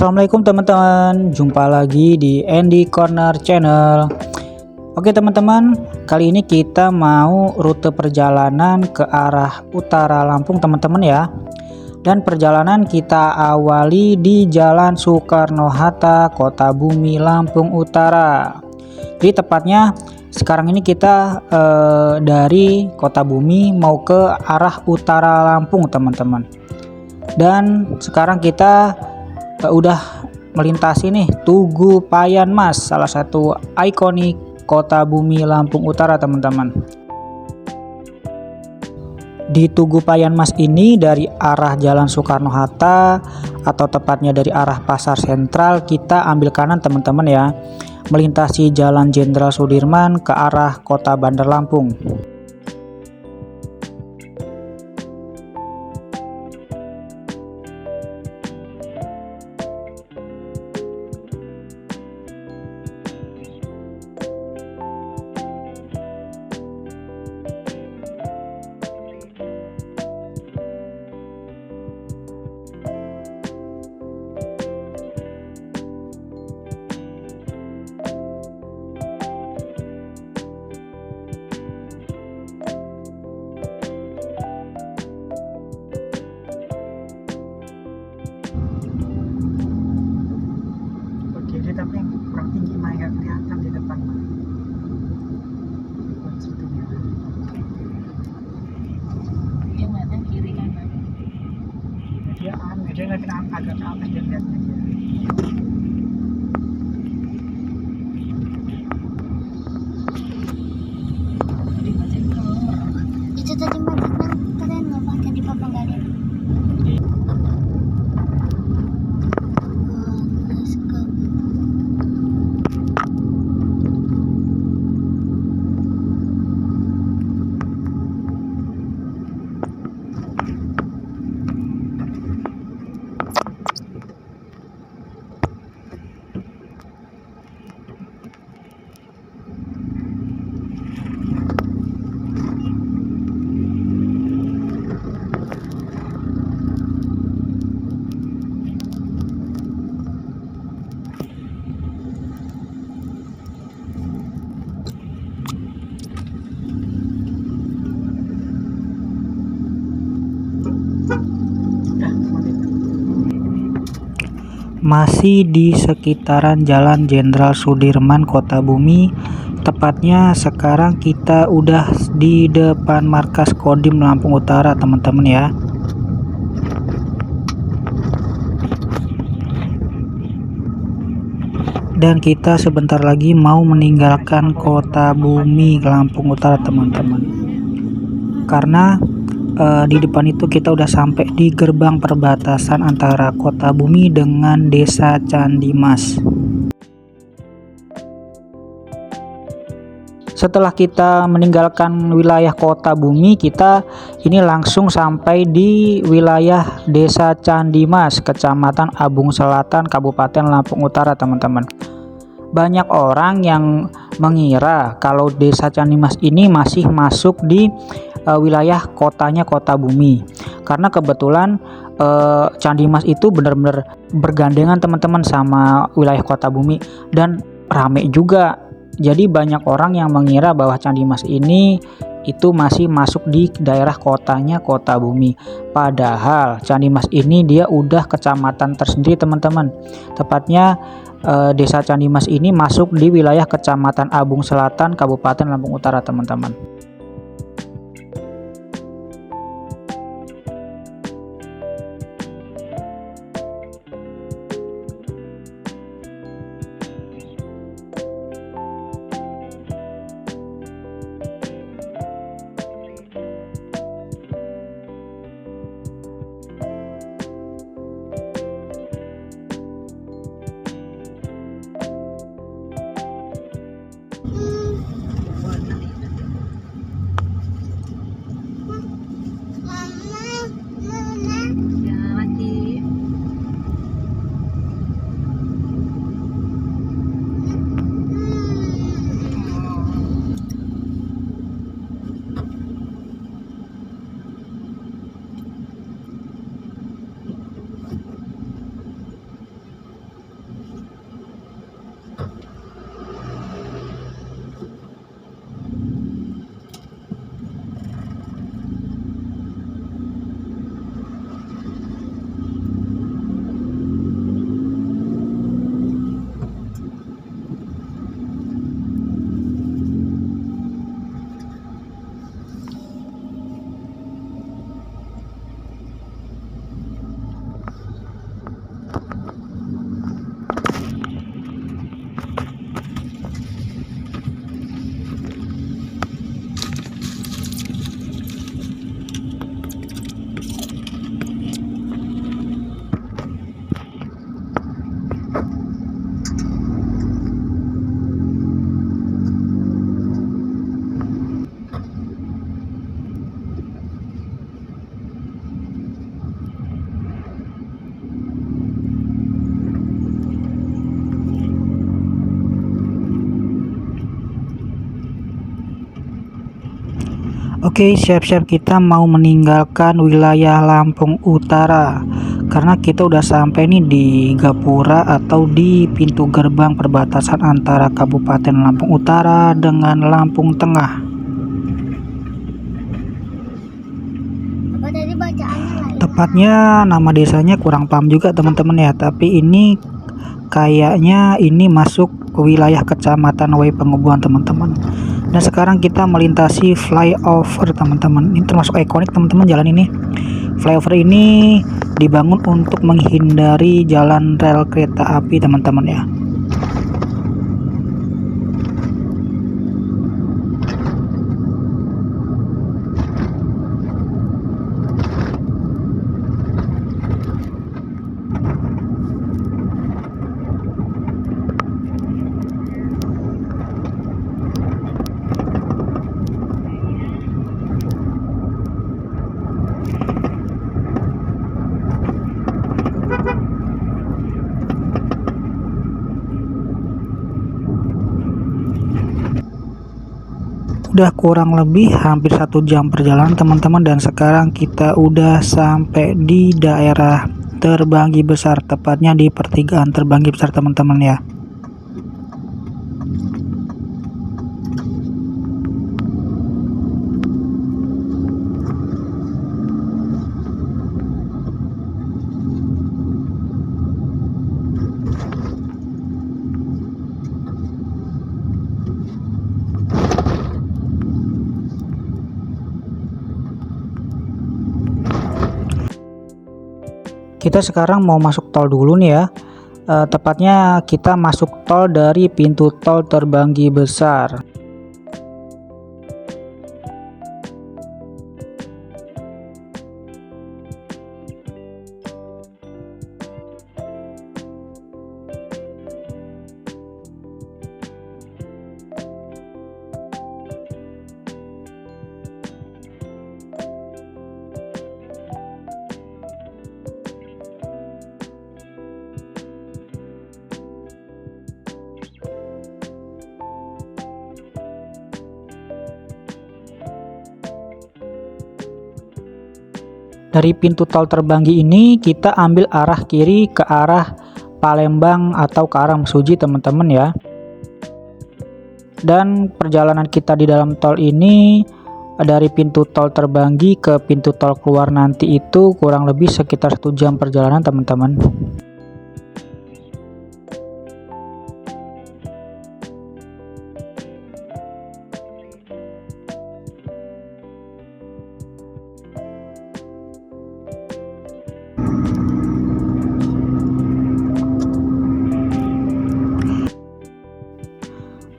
Assalamualaikum teman-teman, jumpa lagi di Andy Corner Channel. Oke teman-teman, kali ini kita mau rute perjalanan ke arah utara Lampung teman-teman ya. Dan perjalanan kita awali di Jalan Soekarno-Hatta, Kota Bumi, Lampung Utara. Jadi tepatnya sekarang ini kita dari Kota Bumi mau ke arah utara Lampung teman-teman. Dan sekarang kita udah melintasi nih Tugu Payan Mas, salah satu ikonik Kota Bumi Lampung Utara teman-teman. Di Tugu Payan Mas ini dari arah Jalan Soekarno-Hatta atau tepatnya dari arah Pasar Sentral kita ambil kanan teman-teman ya, melintasi Jalan Jenderal Sudirman ke arah Kota Bandar Lampung. Tapi kurang tinggi mah nggak kelihatan di depan mah. Dia ngeliatnya kiri kanan. Dia ngeliatin agak ke atas dia lihatnya dia. Tadi ngeliatin keluar. Itu tadi macetnya keren loh pakai di Papanggading. Masih di sekitaran Jalan Jenderal Sudirman Kota Bumi, tepatnya sekarang kita udah di depan markas Kodim Lampung Utara teman-teman ya. Dan kita sebentar lagi mau meninggalkan Kota Bumi Lampung Utara teman-teman, karena di depan itu kita udah sampai di gerbang perbatasan antara Kota Bumi dengan Desa Candi Mas. Setelah kita meninggalkan wilayah Kota Bumi, kita ini langsung sampai di wilayah Desa Candi Mas, Kecamatan Abung Selatan, Kabupaten Lampung Utara teman-teman. Banyak orang yang mengira kalau Desa Candi Mas ini masih masuk di wilayah kotanya Kota Bumi, karena kebetulan Candi Mas itu benar-benar bergandengan teman-teman sama wilayah Kota Bumi dan rame juga. Jadi banyak orang yang mengira bahwa Candi Mas ini itu masih masuk di daerah kotanya Kota Bumi, padahal Candi Mas ini dia udah kecamatan tersendiri teman-teman. Tepatnya Desa Candi Mas ini masuk di wilayah Kecamatan Abung Selatan, Kabupaten Lampung Utara teman-teman. Oke, siap-siap kita mau meninggalkan wilayah Lampung Utara karena kita udah sampai nih di Gapura atau di pintu gerbang perbatasan antara Kabupaten Lampung Utara dengan Lampung Tengah. Apa tadi bacaannya lain? Tepatnya nama desanya kurang paham juga teman-teman ya, tapi ini kayaknya ini masuk ke wilayah Kecamatan Way Pengubuhan teman-teman. Dan sekarang kita melintasi flyover teman-teman. Ini termasuk ikonik teman-teman jalan ini. Flyover ini dibangun untuk menghindari jalan rel kereta api teman-teman ya. Udah kurang lebih hampir 1 jam perjalanan teman-teman, dan sekarang kita udah sampai di daerah Terbanggi Besar, tepatnya di pertigaan Terbanggi Besar teman-teman ya. Kita sekarang mau masuk tol dulu nih ya. Tepatnya kita masuk tol dari pintu tol Terbanggi Besar. Dari pintu tol Terbanggi ini kita ambil arah kiri ke arah Palembang atau ke arah Mesuji teman-teman ya. Dan perjalanan kita di dalam tol ini dari pintu tol Terbanggi ke pintu tol keluar nanti itu kurang lebih sekitar 1 jam perjalanan teman-teman.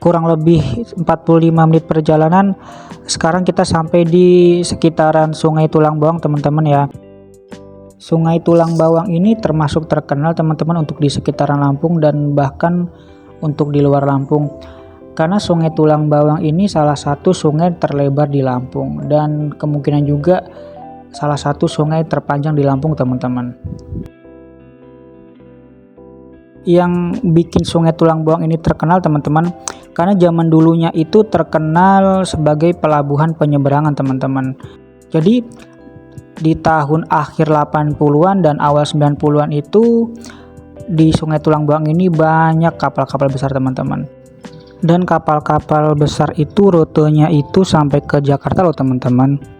Kurang lebih 45 menit perjalanan. Sekarang kita sampai di sekitaran Sungai Tulang Bawang teman-teman ya. Sungai Tulang Bawang ini termasuk terkenal teman-teman untuk di sekitaran Lampung dan bahkan untuk di luar Lampung. Karena Sungai Tulang Bawang ini salah satu sungai terlebar di Lampung dan kemungkinan juga salah satu sungai terpanjang di Lampung teman-teman. Yang bikin Sungai Tulang Bawang ini terkenal teman-teman, karena zaman dulunya itu terkenal sebagai pelabuhan penyeberangan teman-teman. Jadi di tahun akhir 80-an dan awal 90-an itu di Sungai Tulang Bawang ini banyak kapal-kapal besar teman-teman. Dan kapal-kapal besar itu rutenya itu sampai ke Jakarta loh teman-teman.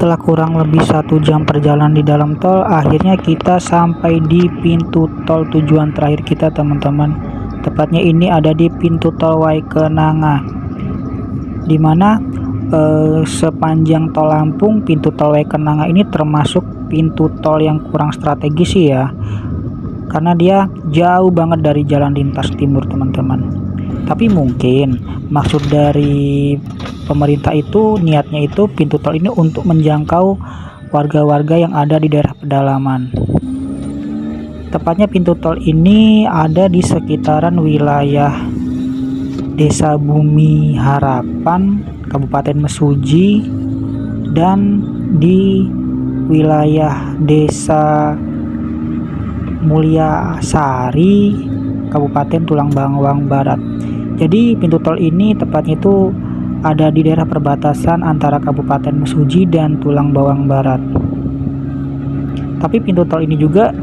Setelah kurang lebih 1 jam perjalanan di dalam tol, akhirnya kita sampai di pintu tol tujuan terakhir kita teman-teman. Tepatnya ini ada di pintu tol Waikenanga, dimana sepanjang tol Lampung, pintu tol Waikenanga ini termasuk pintu tol yang kurang strategis sih ya, karena dia jauh banget dari jalan lintas timur teman-teman. Tapi mungkin maksud dari pemerintah itu, niatnya itu pintu tol ini untuk menjangkau warga-warga yang ada di daerah pedalaman. Tepatnya pintu tol ini ada di sekitaran wilayah Desa Bumi Harapan, Kabupaten Mesuji, dan di wilayah Desa Mulyasari, Kabupaten Tulang Bawang Barat. Jadi pintu tol ini tepatnya itu ada di daerah perbatasan antara Kabupaten Mesuji dan Tulang Bawang Barat. Tapi pintu tol ini juga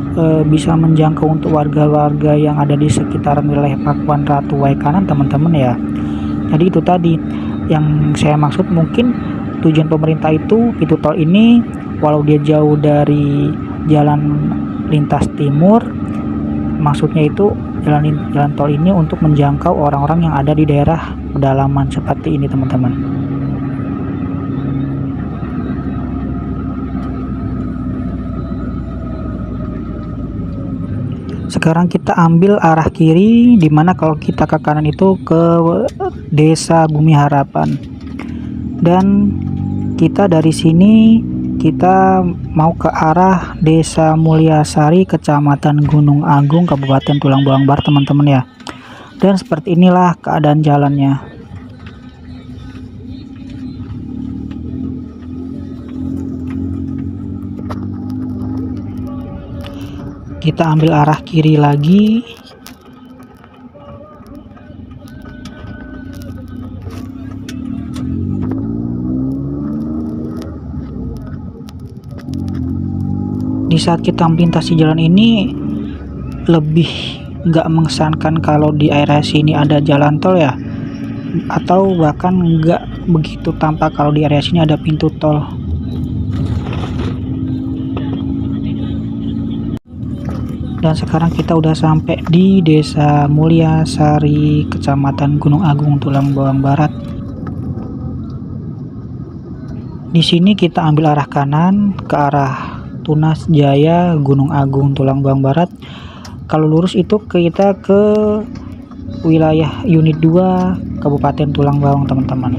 bisa menjangkau untuk warga-warga yang ada di sekitaran wilayah Pakuan Ratu Waikanan teman-teman ya. Jadi itu tadi yang saya maksud, mungkin tujuan pemerintah itu pintu tol ini walau dia jauh dari jalan lintas timur, maksudnya itu jalan tol ini untuk menjangkau orang-orang yang ada di daerah pedalaman seperti ini teman-teman. Sekarang kita ambil arah kiri, dimana kalau kita ke kanan itu ke Desa Bumi Harapan, dan kita dari sini kita mau ke arah Desa Mulyasari, Kecamatan Gunung Agung, Kabupaten Tulang Bawang Barat teman-teman ya. Dan seperti inilah keadaan jalannya. Kita ambil arah kiri lagi. Di saat kita melintasi jalan ini, lebih nggak mengesankan kalau di area sini ada jalan tol ya, atau bahkan nggak begitu tampak kalau di area sini ada pintu tol. Dan sekarang kita udah sampai di Desa Mulyasari, Kecamatan Gunung Agung, Tulang Bawang Barat. Di sini kita ambil arah kanan ke arah Tunas Jaya, Gunung Agung, Tulang Bawang Barat. Kalau lurus itu kita ke wilayah unit 2 Kabupaten Tulang Bawang teman-teman.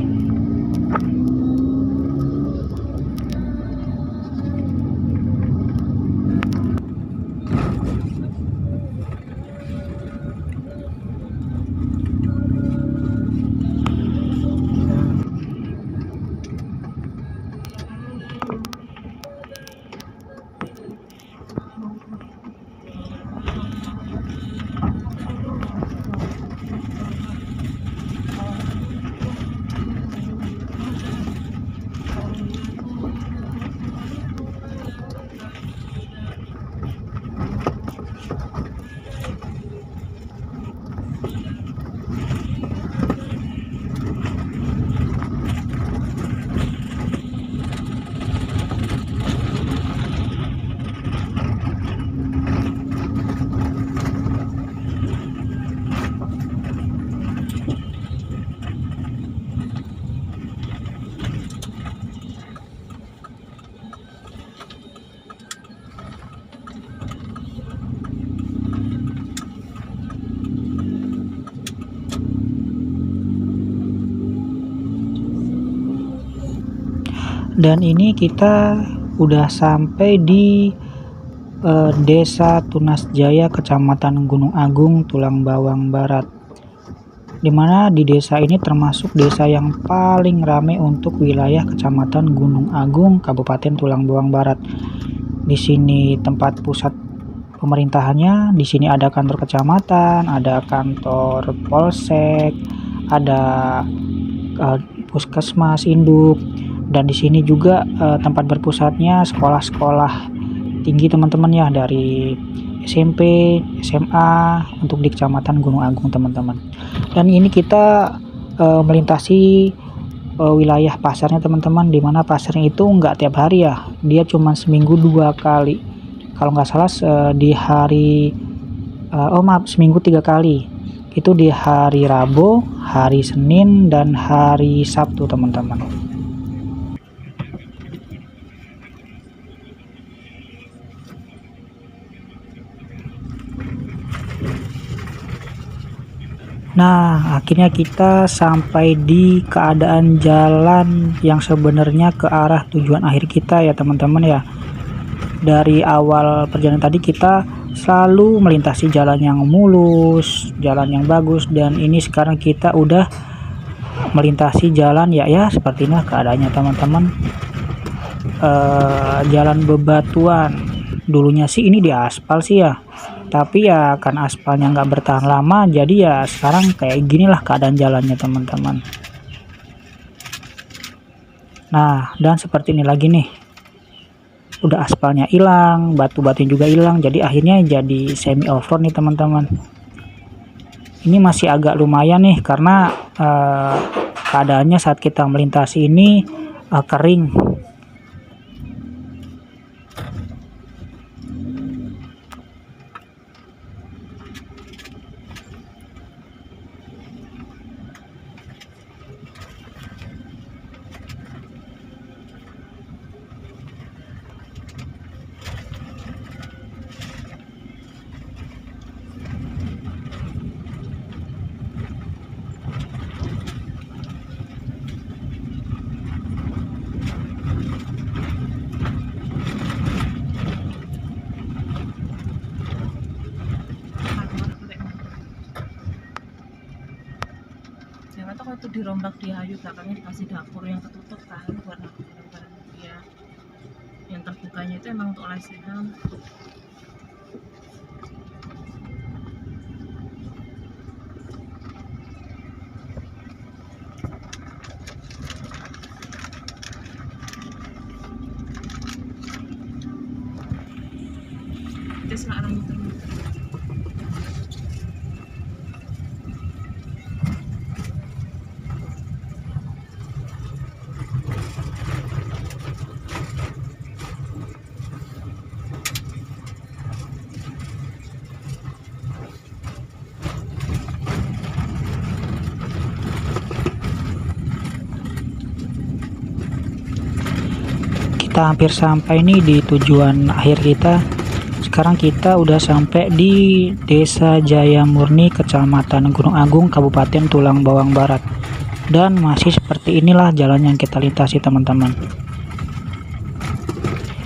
Dan ini kita udah sampai di Desa Tunas Jaya, Kecamatan Gunung Agung, Tulang Bawang Barat, dimana di desa ini termasuk desa yang paling ramai untuk wilayah Kecamatan Gunung Agung, Kabupaten Tulang Bawang Barat. Di sini tempat pusat pemerintahannya, di sini ada kantor kecamatan, ada kantor polsek, ada puskesmas induk, dan di sini juga tempat berpusatnya sekolah-sekolah tinggi teman-teman ya, dari SMP, SMA untuk di Kecamatan Gunung Agung teman-teman. Dan ini kita melintasi wilayah pasarnya teman-teman, dimana pasarnya itu nggak tiap hari ya, dia cuma seminggu 2 kali kalau nggak salah. Di hari maaf, seminggu 3 kali, itu di hari Rabu, hari Senin, dan hari Sabtu teman-teman. Nah, akhirnya kita sampai di keadaan jalan yang sebenarnya ke arah tujuan akhir kita ya teman-teman ya. Dari awal perjalanan tadi kita selalu melintasi jalan yang mulus, jalan yang bagus, dan ini sekarang kita udah melintasi jalan ya seperti ini keadaannya teman-teman. Jalan bebatuan, dulunya sih ini di aspal sih ya, tapi ya kan aspalnya nggak bertahan lama, jadi ya sekarang kayak ginilah keadaan jalannya teman-teman. Nah, dan seperti ini lagi nih, udah aspalnya hilang, batu-batunya juga hilang, jadi akhirnya jadi semi off-road nih teman-teman. Ini masih agak lumayan nih karena keadaannya saat kita melintasi ini kering. Siapa tahu kalau itu dirombak di hayu belakangnya dikasih dapur yang ketutup kan buat barang dia. Yang terbukanya itu emang untuk lesehan. Itu sekarang muter-muter. Kita hampir sampai nih di tujuan akhir kita. Sekarang kita udah sampai di Desa Jaya Murni, Kecamatan Gunung Agung, Kabupaten Tulang Bawang Barat. Dan masih seperti inilah jalan yang kita lintasi teman-teman.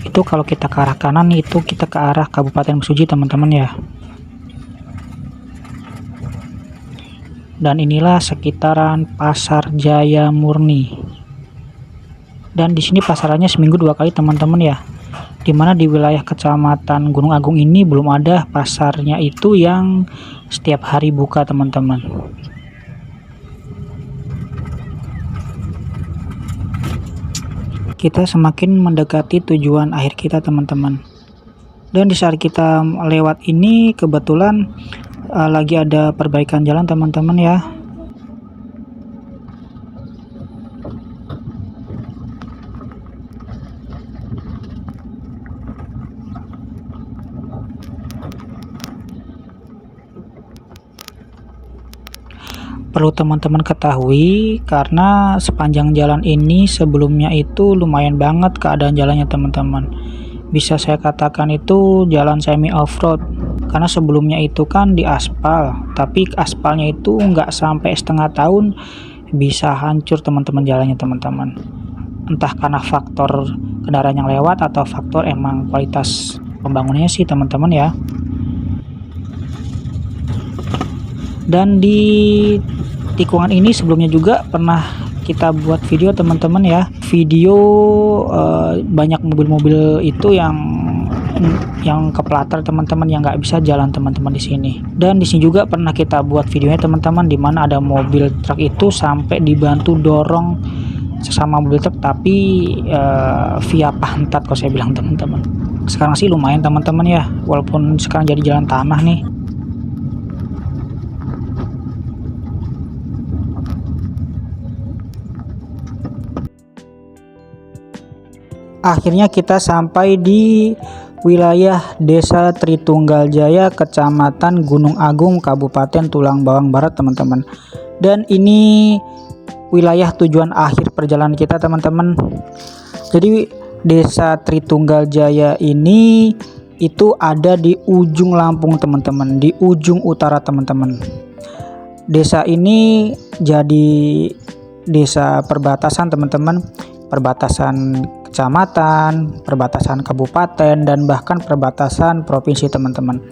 Itu kalau kita ke arah kanan, itu kita ke arah Kabupaten Mesuji teman-teman ya. Dan inilah sekitaran Pasar Jaya Murni. Dan di sini pasarannya seminggu 2 kali teman-teman ya. Dimana di wilayah Kecamatan Gunung Agung ini belum ada pasarnya itu yang setiap hari buka teman-teman. Kita semakin mendekati tujuan akhir kita teman-teman. Dan di saat kita lewat ini kebetulan lagi ada perbaikan jalan teman-teman ya. Perlu teman-teman ketahui karena sepanjang jalan ini sebelumnya itu lumayan banget keadaan jalannya teman-teman. Bisa saya katakan itu jalan semi off-road. Karena sebelumnya itu kan di aspal, tapi aspalnya itu nggak sampai setengah tahun bisa hancur teman-teman jalannya teman-teman. Entah karena faktor kendaraan yang lewat atau faktor emang kualitas pembangunannya sih teman-teman ya. Dan di tikungan ini sebelumnya juga pernah kita buat video teman-teman ya, video banyak mobil-mobil itu yang kepelatar teman-teman, yang nggak bisa jalan teman-teman di sini. Dan di sini juga pernah kita buat videonya teman-teman, di mana ada mobil truk itu sampai dibantu dorong sesama mobil truk, tapi via pantat kalau saya bilang teman-teman. Sekarang sih lumayan teman-teman ya, walaupun sekarang jadi jalan tanah nih. akhirnya kita sampai di wilayah Desa Tritunggaljaya, Kecamatan Gunung Agung, Kabupaten Tulang Bawang Barat, teman-teman. Dan ini wilayah tujuan akhir perjalanan kita, teman-teman. Jadi Desa Tritunggaljaya ini itu ada di ujung Lampung, teman-teman, di ujung utara, teman-teman. Desa ini jadi desa perbatasan, teman-teman, perbatasan kecamatan, perbatasan kabupaten, dan bahkan perbatasan provinsi, teman-teman.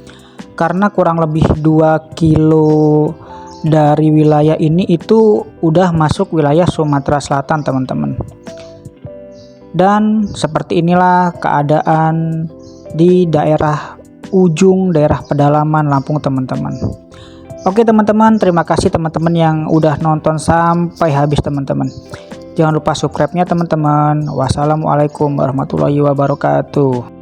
Karena kurang lebih 2 kilo dari wilayah ini itu udah masuk wilayah Sumatera Selatan, teman-teman. Dan seperti inilah keadaan di daerah ujung, daerah pedalaman Lampung, teman-teman. Oke teman-teman, terima kasih teman-teman yang udah nonton sampai habis, teman-teman. Jangan lupa subscribe-nya, teman-teman. Wassalamualaikum warahmatullahi wabarakatuh.